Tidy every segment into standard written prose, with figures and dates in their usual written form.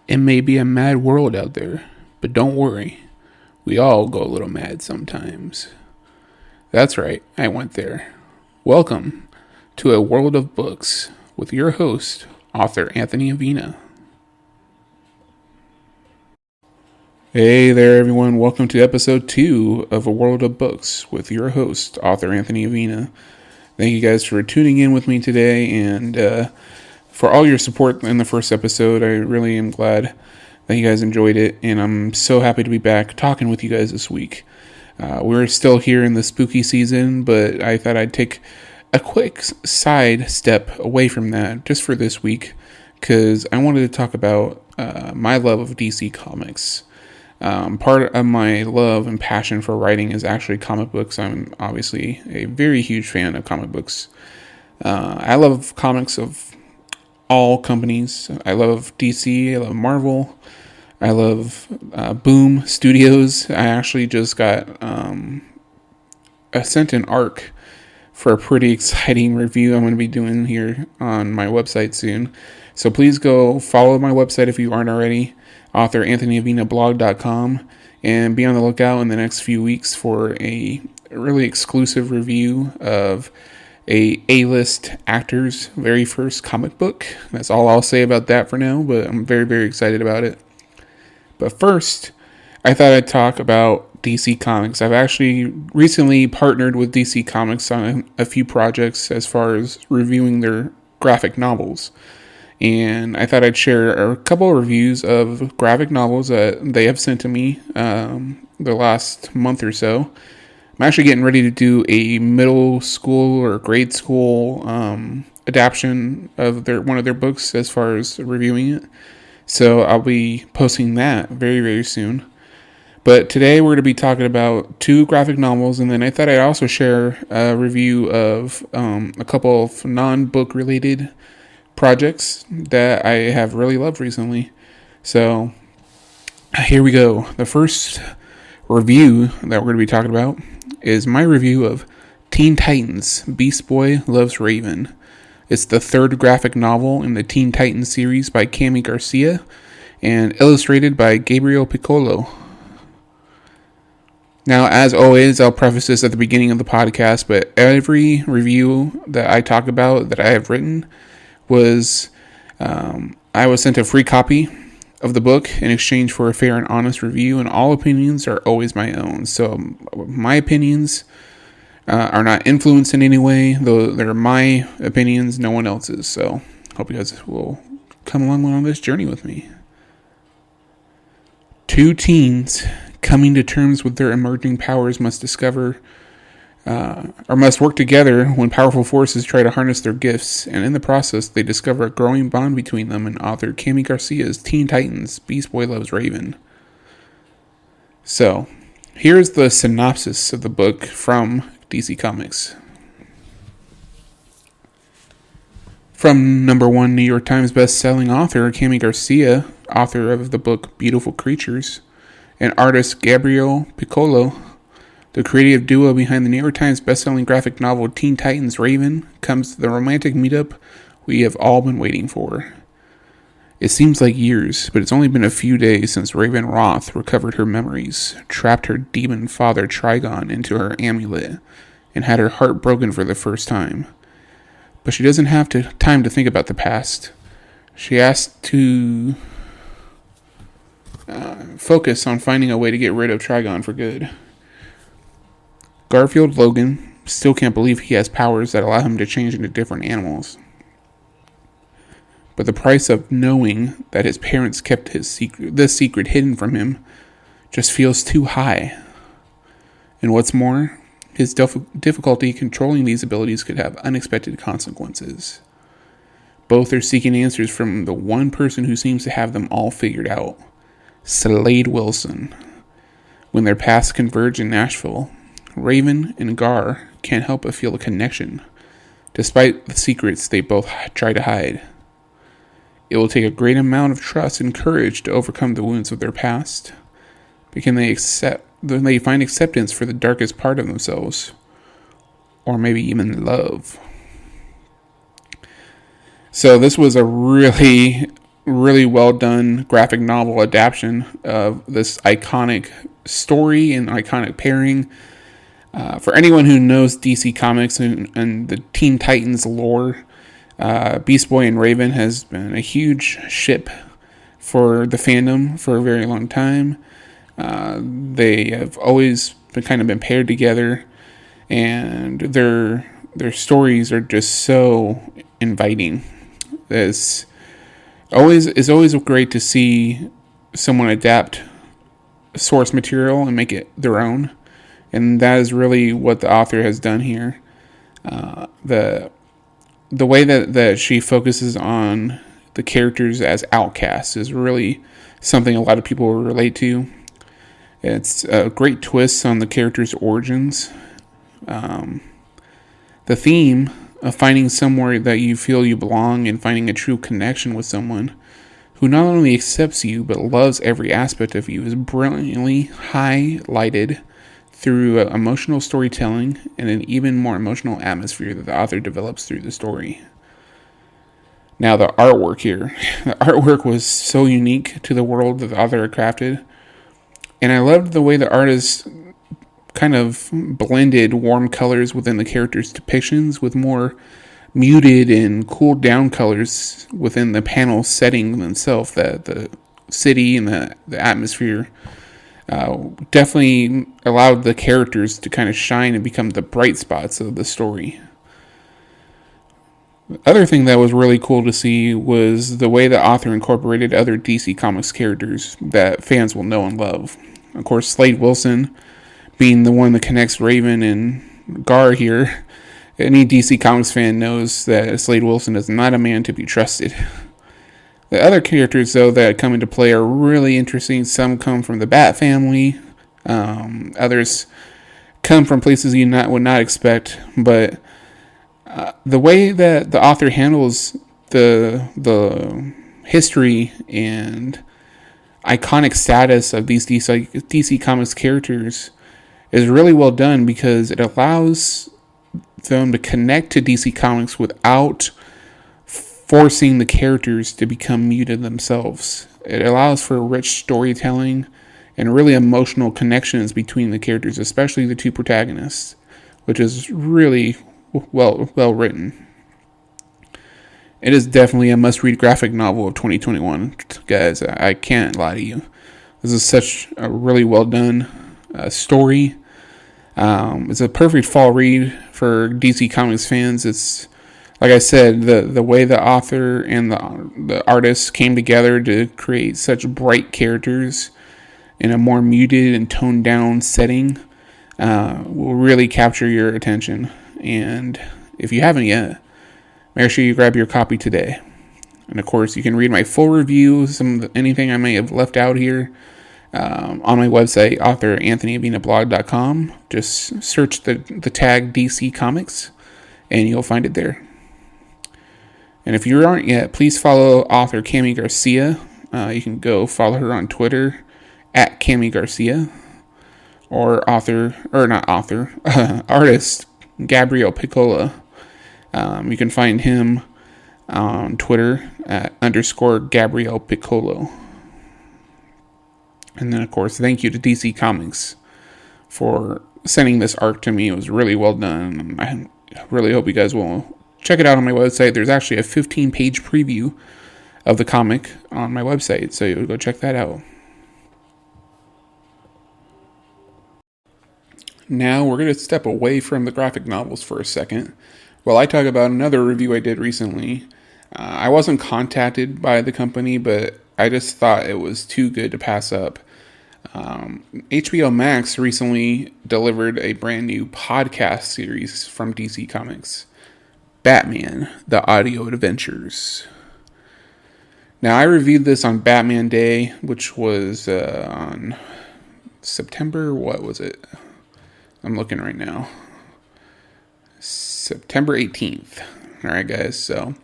It may be a mad world out there, but don't worry. We all go a little mad sometimes. That's right, I went there. Welcome to A World of Books with your host, author Anthony Avina. Hey there, everyone. Welcome to episode 2 of A World of Books with your host, author Anthony Avina. Thank you guys for tuning in with me today and for all your support in the first episode. I really am glad that you guys enjoyed it, and I'm so happy to be back talking with you guys this week. We're still here in the spooky season, but I thought I'd take a quick side step away from that just for this week because I wanted to talk about my love of DC Comics. Part of my love and passion for writing is actually comic books. I'm obviously a very huge fan of comic books. I love comics of all companies. I love DC, I love Marvel, I love Boom Studios. I actually just got sent an arc for a pretty exciting review I'm going to be doing here on my website soon. So please go follow my website if you aren't already, authoranthonyavinablog.com, and be on the lookout in the next few weeks for a really exclusive review of A-list actor's very first comic book. That's all I'll say about that for now, but I'm very, very excited about it. But first, I thought I'd talk about DC Comics. I've actually recently partnered with DC Comics on a few projects as far as reviewing their graphic novels. And I thought I'd share a couple of reviews of graphic novels that they have sent to me the last month or so. I'm actually getting ready to do a middle school or grade school adaptation of one of their books as far as reviewing it. So I'll be posting that very, very soon. But today we're going to be talking about 2 graphic novels, and then I thought I'd also share a review of a couple of non-book related projects that I have really loved recently. So here we go. The first review that we're going to be talking about is my review of Teen Titans, Beast Boy Loves Raven. It's the 3rd graphic novel in the Teen Titans series by Cami Garcia and illustrated by Gabriel Piccolo. Now, as always, I'll preface this at the beginning of the podcast, but every review that I talk about that I have written was, I was sent a free copy of the book in exchange for a fair and honest review, and all opinions are always my own. So my opinions are not influenced in any way, though they're my opinions, no one else's. So hope you guys will come along on this journey with me. 2 teens coming to terms with their emerging powers must work together when powerful forces try to harness their gifts, and in the process, they discover a growing bond between them and author Cami Garcia's Teen Titans, Beast Boy Loves Raven. So, here's the synopsis of the book from DC Comics. From #1 New York Times best-selling author Cami Garcia, author of the book Beautiful Creatures, and artist Gabriel Piccolo, the creative duo behind the New York Times best-selling graphic novel Teen Titans Raven, comes the romantic meetup we have all been waiting for. It seems like years, but it's only been a few days since Raven Roth recovered her memories, trapped her demon father Trigon into her amulet, and had her heart broken for the first time. But she doesn't have time to think about the past. She has to focus on finding a way to get rid of Trigon for good. Garfield Logan still can't believe he has powers that allow him to change into different animals. But the price of knowing that his parents kept this secret hidden from him just feels too high. And what's more, his difficulty controlling these abilities could have unexpected consequences. Both are seeking answers from the one person who seems to have them all figured out, Slade Wilson. When their paths converge in Nashville, Raven and Gar can't help but feel a connection, despite the secrets they both try to hide. It will take a great amount of trust and courage to overcome the wounds of their past. But can they find acceptance for the darkest part of themselves? Or maybe even love? So this was a really really well done graphic novel adaptation of this iconic story and iconic pairing. For anyone who knows DC Comics and the Teen Titans lore, Beast Boy and Raven has been a huge ship for the fandom for a very long time. They have always been paired together, and their stories are just so inviting. It's always great to see someone adapt source material and make it their own, and that is really what the author has done here. The way that she focuses on the characters as outcasts is really something a lot of people will relate to. It's a great twist on the characters' origins. The theme of finding somewhere that you feel you belong and finding a true connection with someone who not only accepts you but loves every aspect of you is brilliantly highlighted through emotional storytelling and an even more emotional atmosphere that the author develops through the story. Now, the artwork here. The artwork was so unique to the world that the author had crafted. And I loved the way the artist kind of blended warm colors within the characters' depictions with more muted and cooled down colors within the panel setting themselves. The city and the atmosphere definitely allowed the characters to kind of shine and become the bright spots of the story. The other thing that was really cool to see was the way the author incorporated other DC Comics characters that fans will know and love. Of course, Slade Wilson being the one that connects Raven and Gar here. Any DC Comics fan knows that Slade Wilson is not a man to be trusted. The other characters, though, that come into play are really interesting. Some come from the Bat family. Others come from places you would not expect. But the way that the author handles the history and iconic status of these DC Comics characters is really well done, because it allows them to connect to DC Comics without forcing the characters to become muted themselves. It allows for rich storytelling and really emotional connections between the characters, especially the two protagonists, which is really well written. It is definitely a must-read graphic novel of 2021, guys. I can't lie to you. This is such a really well-done story. It's a perfect fall read for DC Comics fans. It's, like I said, the way the author and the artist came together to create such bright characters in a more muted and toned down setting will really capture your attention. And if you haven't yet, make sure you grab your copy today. And of course, you can read my full review, anything I may have left out here, on my website, authoranthonyavinablog.com. Just search the tag DC Comics, and you'll find it there. And if you aren't yet, please follow author Cami Garcia. You can go follow her on Twitter at Cami Garcia, or artist Gabriel Piccola. You can find him on Twitter at _Gabriel Piccolo. And then, of course, thank you to DC Comics for sending this arc to me. It was really well done. I really hope you guys will check it out on my website. There's actually a 15-page preview of the comic on my website, so you'll go check that out. Now we're going to step away from the graphic novels for a second while I talk about another review I did recently. I wasn't contacted by the company, but I just thought it was too good to pass up. HBO Max recently delivered a brand new podcast series from DC Comics, Batman, The Audio Adventures. Now, I reviewed this on Batman Day, which was on September, what was it? I'm looking right now. September 18th. All right, guys, so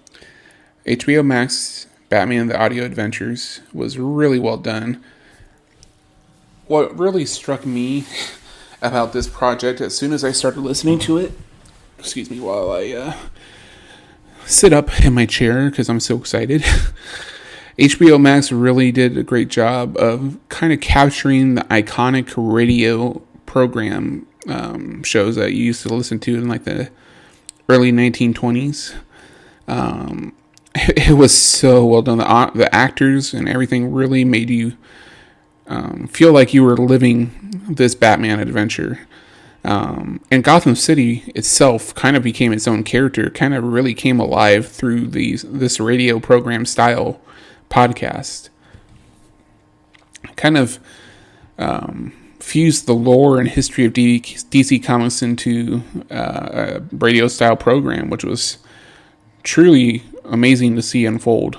HBO Max, Batman, The Audio Adventures was really well done. What really struck me about this project as soon as I started listening to it, excuse me while I sit up in my chair because I'm so excited, HBO Max really did a great job of kind of capturing the iconic radio program shows that you used to listen to in like the early 1920s. It was so well done. The actors and everything really made you feel like you were living this Batman adventure. And Gotham City itself kind of became its own character, kind of really came alive through this radio program style podcast. Kind of fused the lore and history of DC Comics into a radio style program, which was truly amazing to see unfold.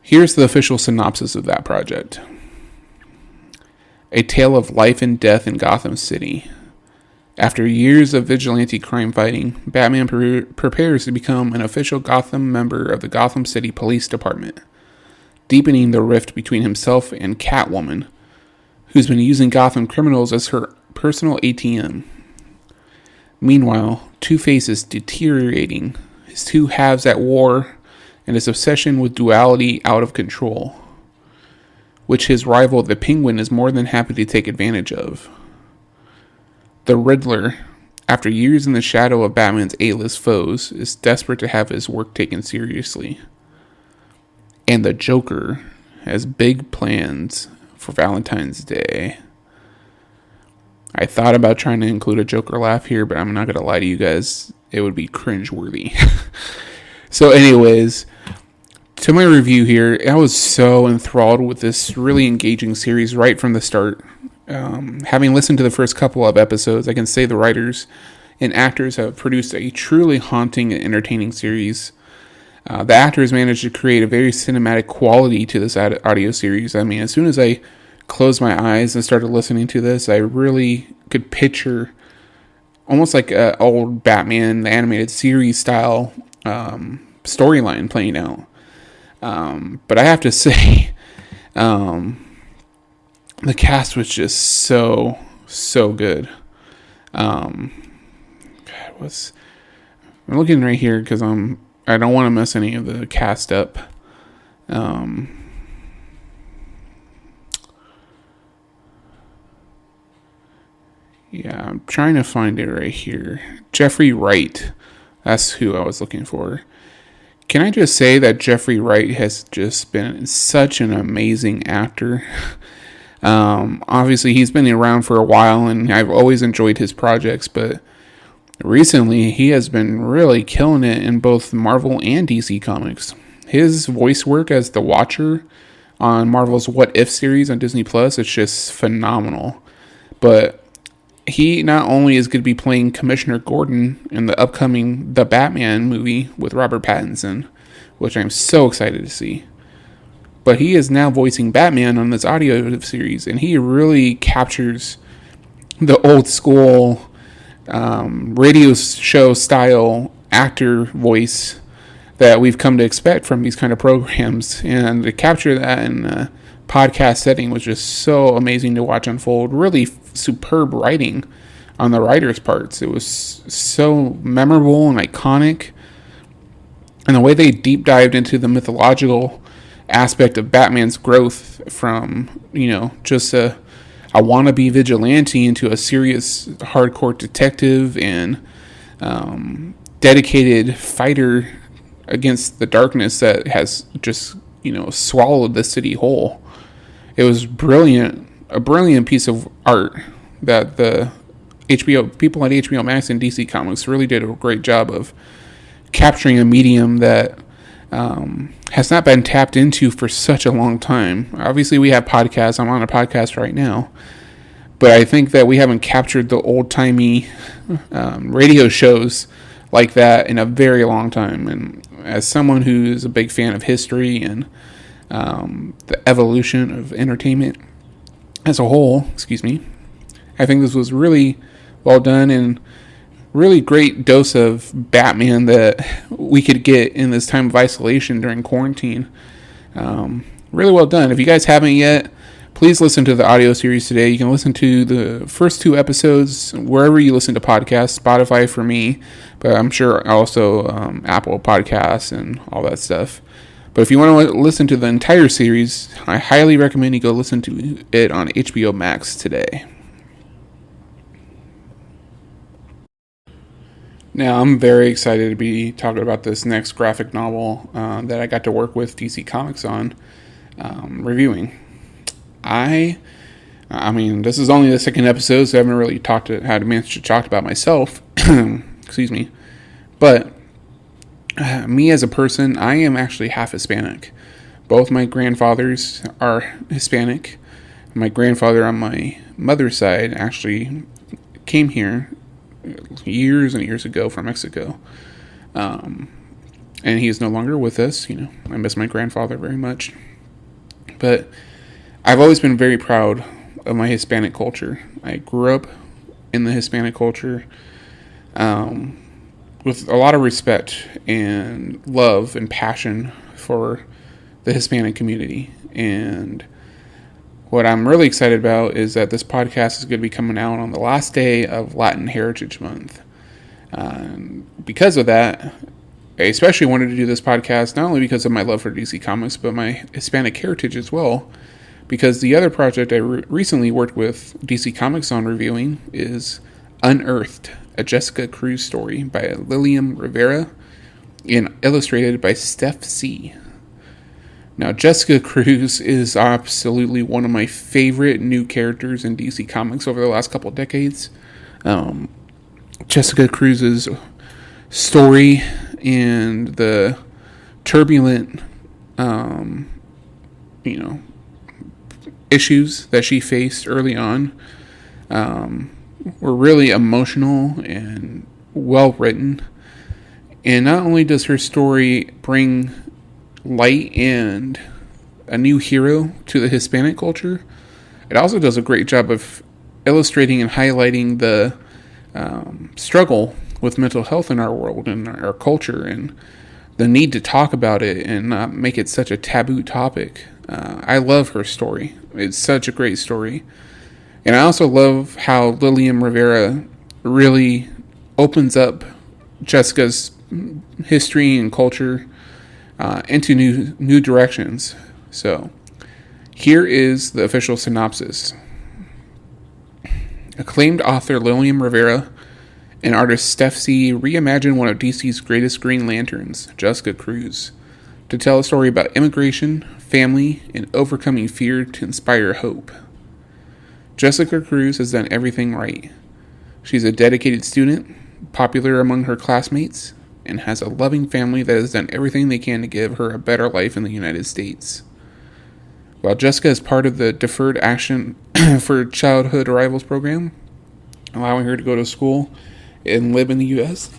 Here's the official synopsis of that project. A tale of life and death in Gotham City. After years of vigilante crime fighting, Batman prepares to become an official Gotham member of the Gotham City Police Department, deepening the rift between himself and Catwoman, who's been using Gotham criminals as her personal ATM. Meanwhile, Two-Face is deteriorating, his two halves at war, and his obsession with duality out of control, which his rival the Penguin is more than happy to take advantage of. The Riddler, after years in the shadow of Batman's A-list foes, is desperate to have his work taken seriously. And the Joker has big plans for Valentine's Day. I thought about trying to include a Joker laugh here, but I'm not going to lie to you guys. It would be cringeworthy. So anyways, to my review here, I was so enthralled with this really engaging series right from the start. Having listened to the first couple of episodes, I can say the writers and actors have produced a truly haunting and entertaining series. The actors managed to create a very cinematic quality to this audio series. I mean, as soon as I closed my eyes and started listening to this, I really could picture almost like an old Batman the animated series style storyline playing out. But I have to say, the cast was just so good. I'm looking right here because I don't want to mess any of the cast up. Yeah, I'm trying to find it right here. Jeffrey Wright. That's who I was looking for. Can I just say that Jeffrey Wright has just been such an amazing actor. Obviously, he's been around for a while, and I've always enjoyed his projects, but recently, he has been really killing it in both Marvel and DC Comics. His voice work as the Watcher on Marvel's What If series on Disney Plus is just phenomenal. But he not only is going to be playing Commissioner Gordon in the upcoming The Batman movie with Robert Pattinson, which I'm so excited to see, but he is now voicing Batman on this audio series, and he really captures the old school radio show style actor voice that we've come to expect from these kind of programs. And to capture that in a podcast setting was just so amazing to watch unfold. Really superb writing on the writers' parts. It was so memorable and iconic. And the way they deep dived into the mythological aspect of Batman's growth from, just a wannabe vigilante into a serious hardcore detective and dedicated fighter against the darkness that has just, swallowed the city whole. It was brilliant, a brilliant piece of art that the people at HBO Max and DC Comics really did a great job of capturing a medium that has not been tapped into for such a long time. Obviously, we have podcasts. I'm on a podcast right now. But I think that we haven't captured the old-timey radio shows like that in a very long time. And as someone who is a big fan of history and the evolution of entertainment as a whole, I think this was really well done and really great dose of Batman that we could get in this time of isolation during quarantine. Really well done. If you guys haven't yet, please listen to the audio series today. You can listen to the first 2 episodes wherever you listen to podcasts. Spotify for me, but I'm sure also Apple Podcasts and all that stuff. But if you want to listen to the entire series, I highly recommend you go listen to it on HBO Max today. Now, I'm very excited to be talking about this next graphic novel that I got to work with DC Comics on reviewing. I mean, this is only the second episode, so I haven't really had a chance to talk about myself. Excuse me. But me as a person, I am actually half Hispanic. Both my grandfathers are Hispanic. My grandfather on my mother's side actually came here years and years ago from Mexico. And he is no longer with us. I miss my grandfather very much. But I've always been very proud of my Hispanic culture. I grew up in the Hispanic culture with a lot of respect and love and passion for the Hispanic community. And what I'm really excited about is that this podcast is going to be coming out on the last day of Latin Heritage Month. Because of that, I especially wanted to do this podcast, not only because of my love for DC Comics, but my Hispanic heritage as well. Because the other project I recently worked with DC Comics on reviewing is Unearthed, a Jessica Cruz story by Lilian Rivera and illustrated by Steph C. Now, Jessica Cruz is absolutely one of my favorite new characters in DC Comics over the last couple of decades. Jessica Cruz's story and the turbulent, issues that she faced early on were really emotional and well written. And not only does her story bring light and a new hero to the Hispanic culture, it also does a great job of illustrating and highlighting the struggle with mental health in our world and our culture, and the need to talk about it and not make it such a taboo topic. I love her story. It's such a great story. And I also love how Lilian Rivera really opens up Jessica's history and culture into new directions. So here is the official synopsis. Acclaimed author Lilian Rivera and artist Steph C. reimagine one of DC's greatest Green Lanterns, Jessica Cruz, to tell a story about immigration, family, and overcoming fear to inspire hope. Jessica Cruz has done everything right. She's a dedicated student, popular among her classmates, and has a loving family that has done everything they can to give her a better life in the United States. While Jessica is part of the Deferred Action for Childhood Arrivals program, allowing her to go to school and live in the U.S.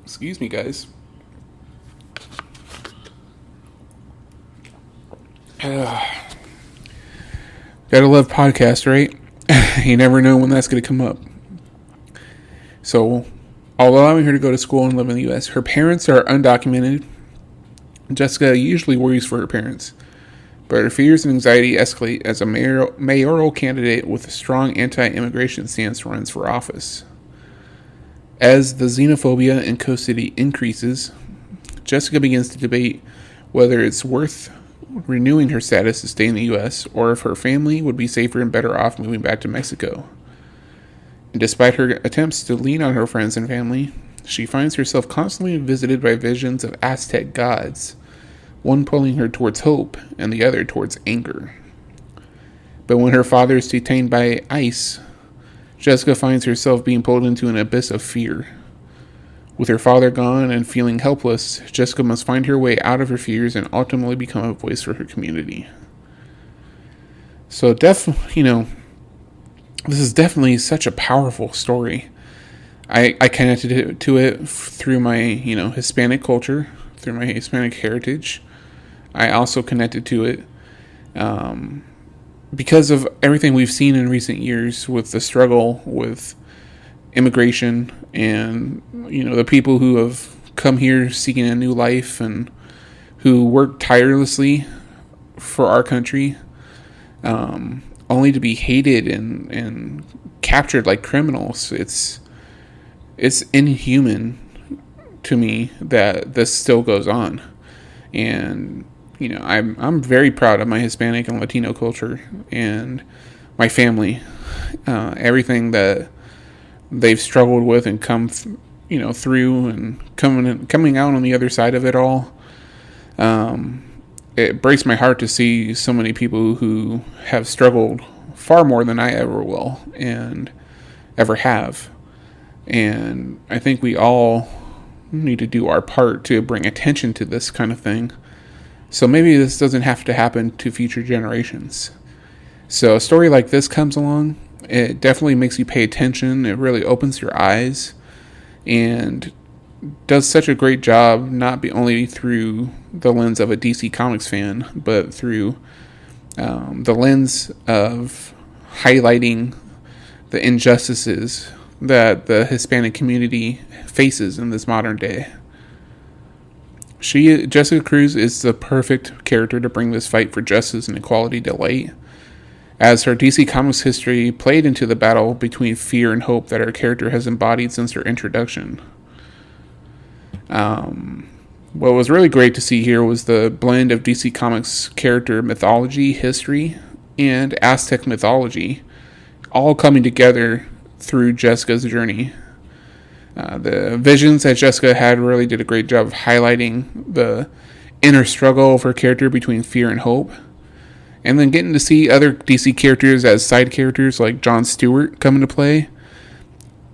Excuse me, guys. Gotta love podcasts, right? You never know when that's going to come up. So, although allowing her to go to school and live in the U.S., her parents are undocumented. Jessica usually worries for her parents, but her fears and anxiety escalate as a mayoral candidate with a strong anti-immigration stance runs for office. As the xenophobia in Coast City increases, Jessica begins to debate whether it's worth renewing her status to stay in the U.S. or if her family would be safer and better off moving back to Mexico. And despite her attempts to lean on her friends and family, she finds herself constantly visited by visions of Aztec gods, one pulling her towards hope and the other towards anger. But when her father is detained by ICE, Jessica finds herself being pulled into an abyss of fear. With her father gone and feeling helpless, Jessica must find her way out of her fears and ultimately become a voice for her community. So this is definitely such a powerful story. I connected to it through my, Hispanic culture, through my Hispanic heritage. I also connected to it because of everything we've seen in recent years with the struggle with immigration and, the people who have come here seeking a new life and who work tirelessly for our country, only to be hated and captured like criminals. It's inhuman to me that this still goes on. And I'm very proud of my Hispanic and Latino culture and my family, everything that they've struggled with and come through, and coming out on the other side of it all. It breaks my heart to see so many people who have struggled far more than I ever will and ever have. And I think we all need to do our part to bring attention to this kind of thing. So maybe this doesn't have to happen to future generations. So a story like this comes along, it definitely makes you pay attention. It really opens your eyes and does such a great job, not only through the lens of a DC Comics fan, but through the lens of highlighting the injustices that the Hispanic community faces in this modern day. Jessica Cruz is the perfect character to bring this fight for justice and equality to light, as her DC Comics history played into the battle between fear and hope that her character has embodied since her introduction. What was really great to see here was the blend of DC Comics character mythology, history, and Aztec mythology, all coming together through Jessica's journey. The visions that Jessica had really did a great job of highlighting the inner struggle of her character between fear and hope. And then getting to see other DC characters as side characters like John Stewart come into play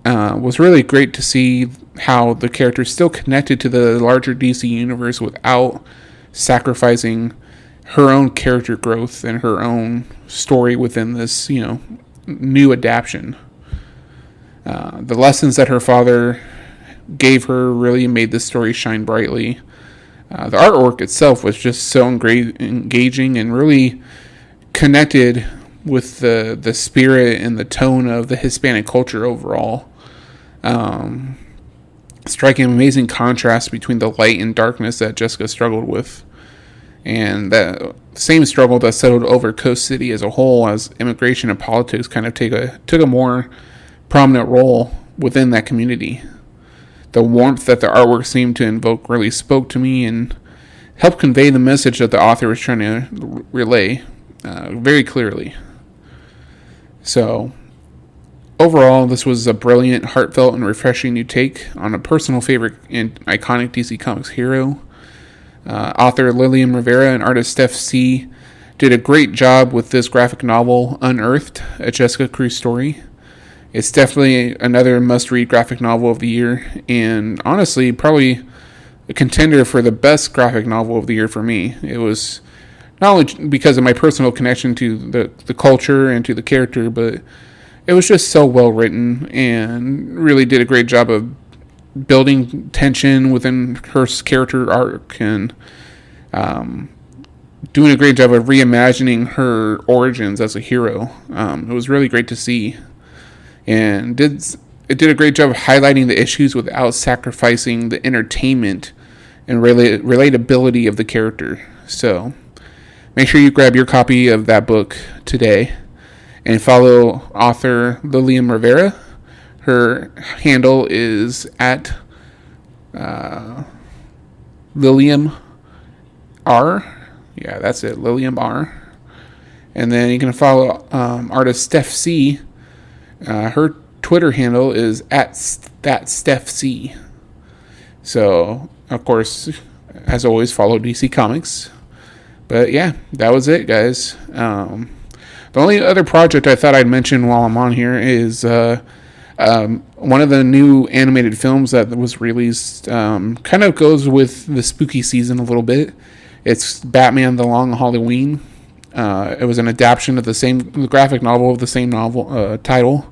was really great to see how the character is still connected to the larger DC universe without sacrificing her own character growth and her own story within this, new adaptation. The lessons that her father gave her really made this story shine brightly. The artwork itself was just so engaging and really connected with the spirit and the tone of the Hispanic culture overall. Striking amazing contrast between the light and darkness that Jessica struggled with, and that same struggle that settled over Coast City as a whole, as immigration and politics kind of took a more prominent role within that community. The warmth that the artwork seemed to invoke really spoke to me and helped convey the message that the author was trying to relay very clearly. So overall, this was a brilliant, heartfelt, and refreshing new take on a personal favorite and iconic DC Comics hero. Author Lilian Rivera and artist Steph C. did a great job with this graphic novel, Unearthed, a Jessica Cruz story. It's definitely another must-read graphic novel of the year, and honestly, probably a contender for the best graphic novel of the year for me. It was not only because of my personal connection to the culture and to the character, but it was just so well written and really did a great job of building tension within her character arc and doing a great job of reimagining her origins as a hero. It was really great to see. And it did a great job of highlighting the issues without sacrificing the entertainment and relatability of the character. So make sure you grab your copy of that book today and follow author Lilian Rivera. Her handle is at Lilium R. Yeah, that's it, Lilium R. And then you can follow artist Steph C. Her Twitter handle is at @ThatStephC. So, of course, as always, follow DC Comics. But yeah, that was it, guys. The only other project I thought I'd mention while I'm on here is one of the new animated films that was released. Kind of goes with the spooky season a little bit. It's Batman: The Long Halloween. It was an adaptation of the graphic novel of the same novel title.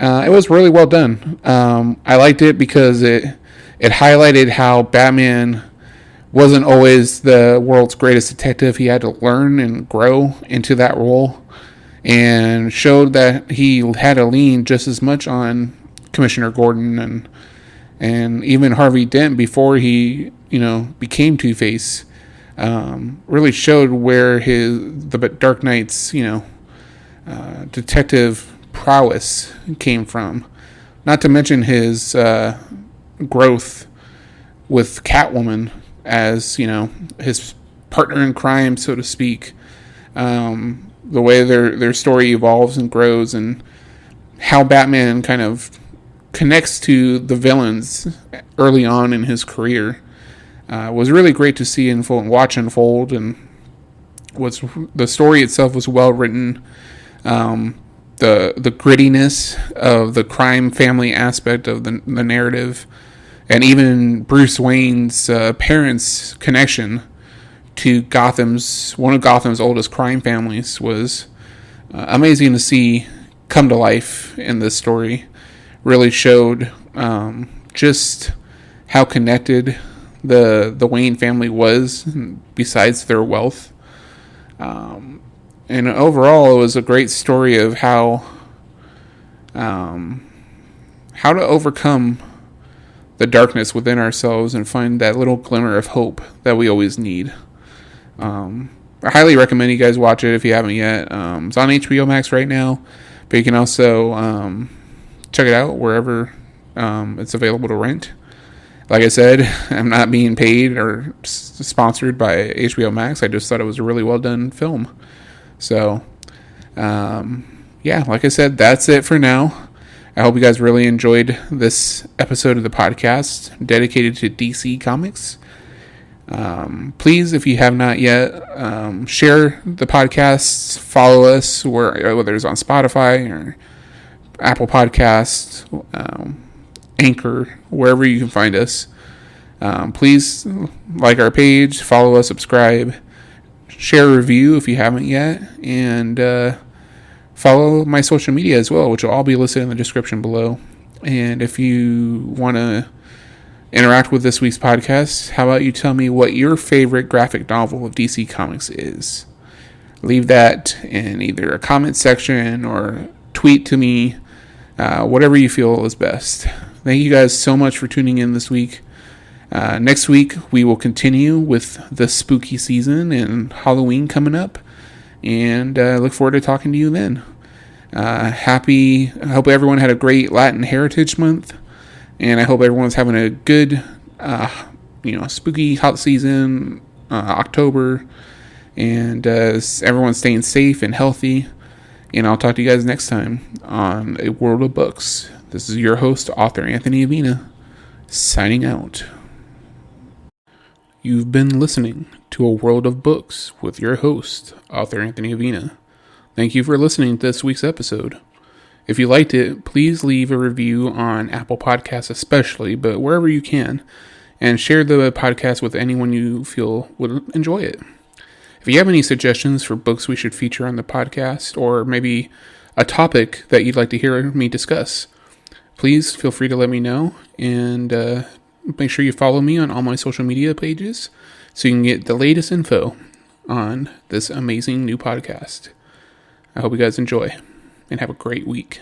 It was really well done. I liked it because it highlighted how Batman wasn't always the world's greatest detective. He had to learn and grow into that role, and showed that he had to lean just as much on Commissioner Gordon and even Harvey Dent before he became Two-Face. Really showed where the Dark Knight's detective prowess came from. Not to mention his growth with Catwoman as, his partner in crime, so to speak. The way their story evolves and grows, and how Batman kind of connects to the villains early on in his career was really great to see watch unfold, and the story itself was well written. The grittiness of the crime family aspect of the narrative, and even Bruce Wayne's parents' connection to one of Gotham's oldest crime families was amazing to see come to life in this story. Really showed just how connected the Wayne family was, besides their wealth. And overall, it was a great story of how to overcome the darkness within ourselves and find that little glimmer of hope that we always need. I highly recommend you guys watch it if you haven't yet. It's on HBO Max right now, but you can also check it out wherever it's available to rent. Like I said, I'm not being paid or sponsored by HBO Max. I just thought it was a really well done film. So, like I said, that's it for now. I hope you guys really enjoyed this episode of the podcast dedicated to DC Comics. Please, if you have not yet, share the podcasts, follow us, whether it's on Spotify or Apple Podcasts, Anchor, wherever you can find us. Please like our page, follow us, subscribe, share a review if you haven't yet, and follow my social media as well, which will all be listed in the description below. And if you want to interact with this week's podcast, how about you tell me what your favorite graphic novel of DC Comics is? Leave that in either a comment section or tweet to me, whatever you feel is best. Thank you guys so much for tuning in this week. Next week, we will continue with the spooky season and Halloween coming up, and look forward to talking to you then. I hope everyone had a great Latin Heritage Month, and I hope everyone's having a good, spooky hot season, October, and everyone's staying safe and healthy. And I'll talk to you guys next time on A World of Books. This is your host, author Anthony Avina, signing out. You've been listening to A World of Books with your host, author Anthony Avina. Thank you for listening to this week's episode. If you liked it, please leave a review on Apple Podcasts especially, but wherever you can, and share the podcast with anyone you feel would enjoy it. If you have any suggestions for books we should feature on the podcast, or maybe a topic that you'd like to hear me discuss, please feel free to let me know, and make sure you follow me on all my social media pages so you can get the latest info on this amazing new podcast. I hope you guys enjoy and have a great week.